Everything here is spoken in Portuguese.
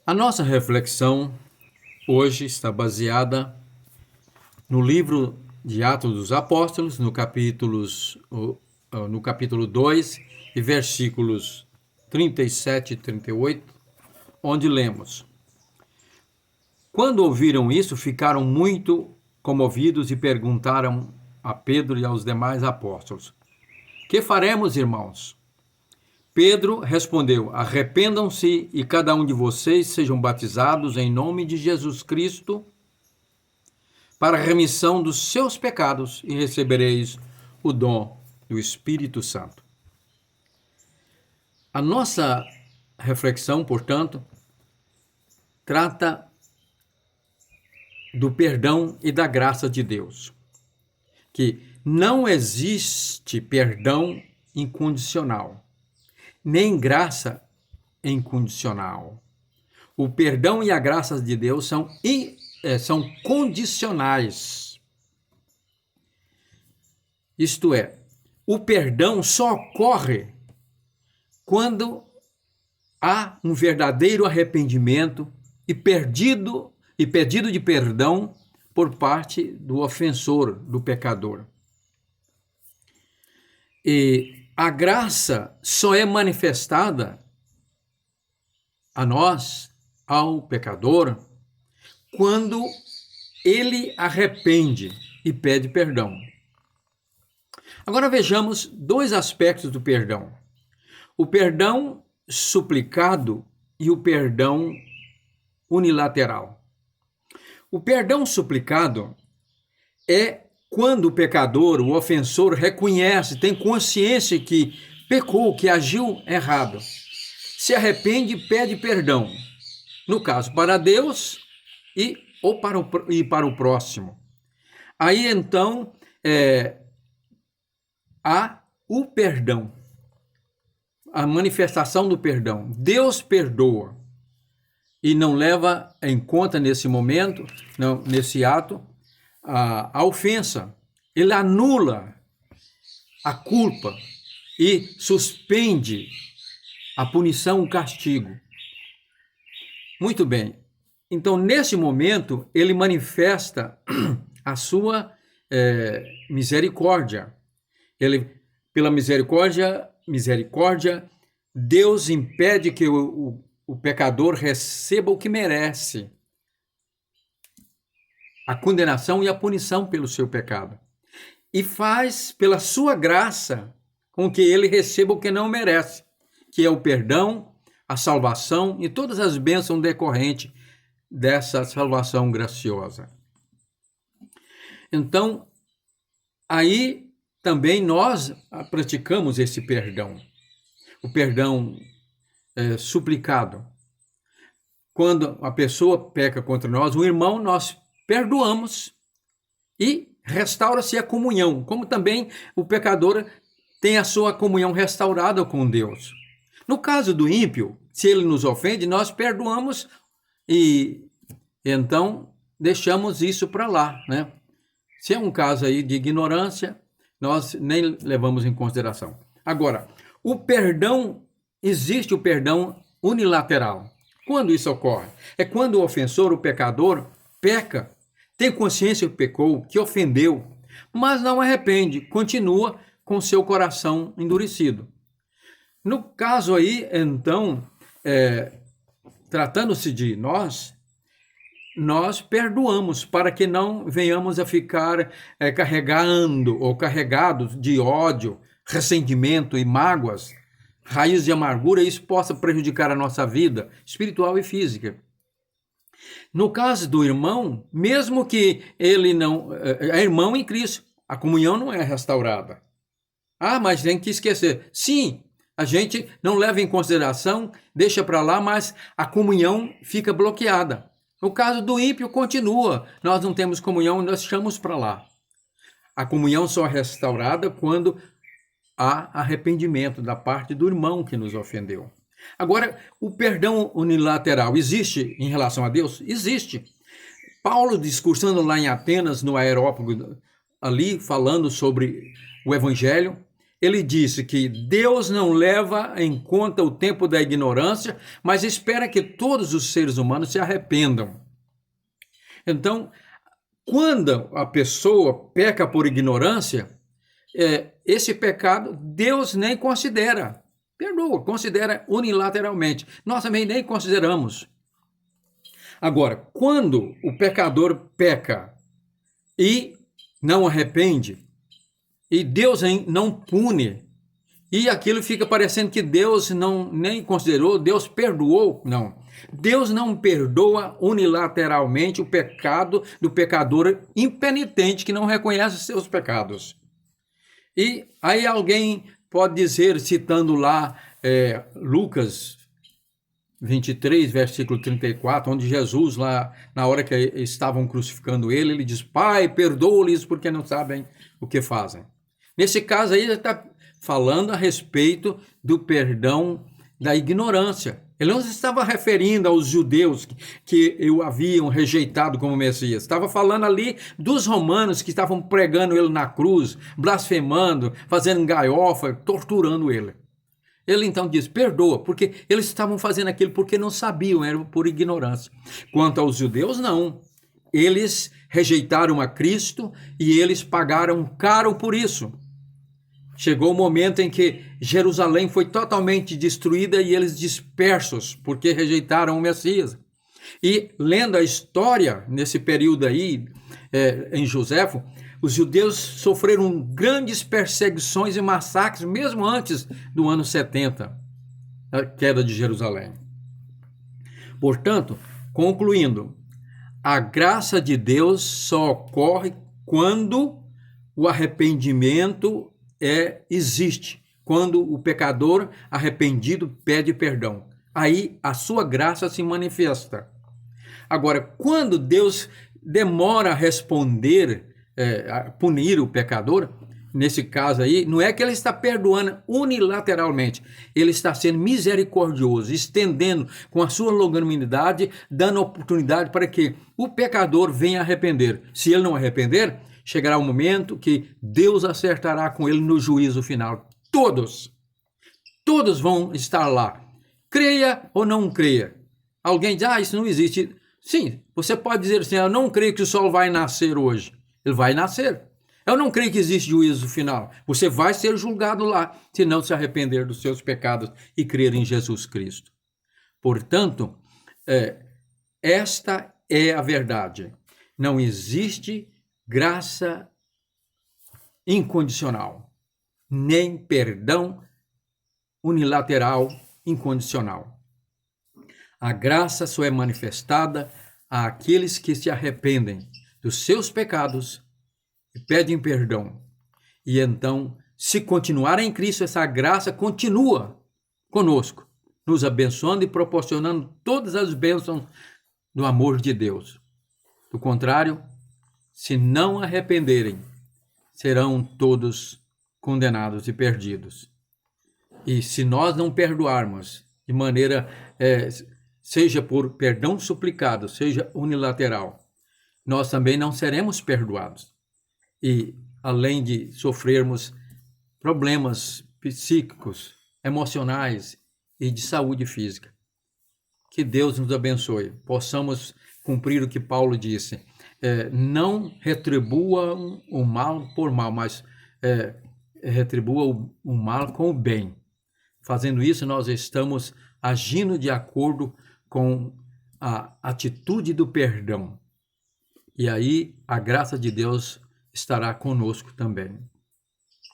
A nossa reflexão hoje está baseada no livro de Atos dos Apóstolos, no capítulo 2 e versículos 37 e 38, onde lemos: Quando ouviram isso, ficaram muito comovidos e perguntaram a Pedro e aos demais apóstolos: Que faremos, irmãos? Pedro respondeu: Arrependam-se e cada um de vocês sejam batizados em nome de Jesus Cristo para a remissão dos seus pecados e recebereis o dom do Espírito Santo. A nossa reflexão, portanto, trata do perdão e da graça de Deus, que não existe perdão incondicional, nem graça incondicional. O perdão e a graça de Deus são condicionais. Isto é, o perdão só ocorre quando há um verdadeiro arrependimento e pedido de perdão por parte do ofensor, do pecador. E a graça só é manifestada a nós, ao pecador, quando ele arrepende e pede perdão. Agora vejamos dois aspectos do perdão: o perdão suplicado e o perdão unilateral. O perdão suplicado é quando o pecador, o ofensor, reconhece, tem consciência que pecou, que agiu errado, se arrepende e pede perdão, no caso para Deus e para o próximo. Aí então há o perdão, a manifestação do perdão. Deus perdoa e não leva em conta nesse momento, nesse ato, a ofensa. Ele anula a culpa e suspende a punição, o castigo. Muito bem. Então, nesse momento, ele manifesta a sua misericórdia. Pela misericórdia, Deus impede que o pecador receba o que merece: a condenação e a punição pelo seu pecado. E faz, pela sua graça, com que ele receba o que não merece, que é o perdão, a salvação e todas as bênçãos decorrentes dessa salvação graciosa. Então, aí também nós praticamos esse perdão, o perdão suplicado. Quando a pessoa peca contra nós, um irmão, nós perdoamos e restaura-se a comunhão, como também o pecador tem a sua comunhão restaurada com Deus. No caso do ímpio, se ele nos ofende, nós perdoamos e então deixamos isso para lá, né? Se é um caso aí de ignorância, nós nem levamos em consideração. Agora, existe o perdão unilateral. Quando isso ocorre? É quando o ofensor, o pecador, peca, tem consciência que pecou, que ofendeu, mas não arrepende, continua com seu coração endurecido. No caso aí, então, tratando-se de nós perdoamos para que não venhamos a ficar carregando ou carregados de ódio, ressentimento e mágoas, raiz de amargura, e isso possa prejudicar a nossa vida espiritual e física. No caso do irmão, mesmo que ele não é irmão em Cristo, a comunhão não é restaurada. Mas tem que esquecer. Sim, a gente não leva em consideração, deixa para lá, mas a comunhão fica bloqueada. No caso do ímpio, continua. Nós não temos comunhão, nós deixamos para lá. A comunhão só é restaurada quando há arrependimento da parte do irmão que nos ofendeu. Agora, o perdão unilateral existe em relação a Deus? Existe. Paulo, discursando lá em Atenas, no Areópago, ali falando sobre o Evangelho, ele disse que Deus não leva em conta o tempo da ignorância, mas espera que todos os seres humanos se arrependam. Então, quando a pessoa peca por ignorância, esse pecado Deus nem considera. Perdoa, considera unilateralmente. Nós também nem consideramos. Agora, quando o pecador peca e não arrepende, e Deus não pune, e aquilo fica parecendo que Deus não nem considerou, Deus perdoou, não. Deus não perdoa unilateralmente o pecado do pecador impenitente que não reconhece seus pecados. E aí alguém pode dizer, citando lá Lucas 23, versículo 34, onde Jesus, lá na hora que estavam crucificando ele diz: Pai, perdoa-lhes porque não sabem o que fazem. Nesse caso aí, ele está falando a respeito do perdão da ignorância. Ele não se estava referindo aos judeus que o haviam rejeitado como Messias. Estava falando ali dos romanos que estavam pregando ele na cruz, blasfemando, fazendo gaiofa, torturando ele. Ele então diz: perdoa, porque eles estavam fazendo aquilo porque não sabiam, era por ignorância. Quanto aos judeus, não. Eles rejeitaram a Cristo e eles pagaram caro por isso. Chegou o momento em que Jerusalém foi totalmente destruída e eles dispersos, porque rejeitaram o Messias. E lendo a história, nesse período aí, em Joséfo, os judeus sofreram grandes perseguições e massacres, mesmo antes do ano 70, a queda de Jerusalém. Portanto, concluindo, a graça de Deus só ocorre quando o arrependimento existe, quando o pecador arrependido pede perdão. Aí a sua graça se manifesta. Agora, quando Deus demora a responder, a punir o pecador, nesse caso aí, não é que ele está perdoando unilateralmente, ele está sendo misericordioso, estendendo com a sua longanimidade, dando oportunidade para que o pecador venha arrepender. Se ele não arrepender, chegará o momento que Deus acertará com ele no juízo final. Todos vão estar lá. Creia ou não creia. Alguém diz: isso não existe. Sim, você pode dizer assim: eu não creio que o sol vai nascer hoje. Ele vai nascer. Eu não creio que existe juízo final. Você vai ser julgado lá, se não se arrepender dos seus pecados e crer em Jesus Cristo. Portanto, esta é a verdade. Não existe graça incondicional, nem perdão unilateral incondicional. A graça só é manifestada àqueles que se arrependem dos seus pecados e pedem perdão. E então, se continuar em Cristo, essa graça continua conosco, nos abençoando e proporcionando todas as bênçãos do amor de Deus. Do contrário, se não arrependerem, serão todos condenados e perdidos. E se nós não perdoarmos de maneira, seja por perdão suplicado, seja unilateral, nós também não seremos perdoados. E além de sofrermos problemas psíquicos, emocionais e de saúde física. Que Deus nos abençoe, possamos cumprir o que Paulo disse. Não retribua o mal por mal, mas retribua o mal com o bem. Fazendo isso, nós estamos agindo de acordo com a atitude do perdão. E aí a graça de Deus estará conosco também.